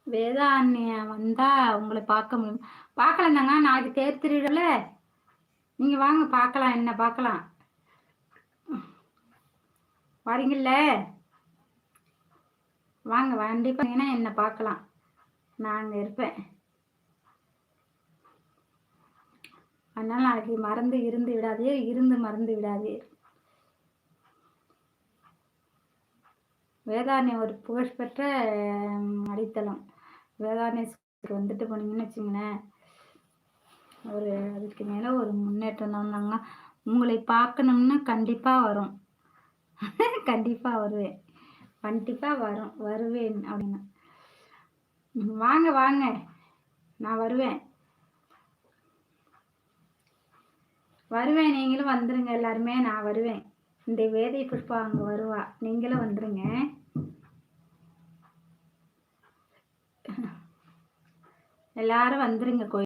வேதாரண்யா வந்தா உங்களை பார்க்க முடியும். பார்க்கலன்னாங்க நாளைக்கு தேர் திருவிழால நீங்க வாங்க பார்க்கலாம், என்ன பார்க்கலாம். வரீங்கல்ல? வாங்க கண்டிப்பா என்ன பார்க்கலாம். நான் அங்க இருப்பேன். அதனால நாளைக்கு மறந்து இருந்து விடாதீர், இருந்து மறந்து விடாதீர். வேதாரண்யம் ஒரு புகழ்பெற்ற அடித்தளம். வேதாரண்யத்துக்கு வந்துட்டு போனீங்கன்னு வச்சுங்களேன், ஒரு அதுக்கு மேல ஒரு முன்னேற்றம் தாங்க. உங்களை பார்க்கணும்னா கண்டிப்பா வரும். கண்டிப்பா வருவேன். கண்டிப்பா வருவேன் அப்படின்னு. வாங்க வாங்க, நான் வருவேன். நீங்களும் வந்துருங்க எல்லாருமே. நான் வருவேன். இந்த வேதை புஷ்பா அங்க வருவா, நீங்களும் வந்துருங்க. எல்லாரும் வந்துருங்க கோயில்.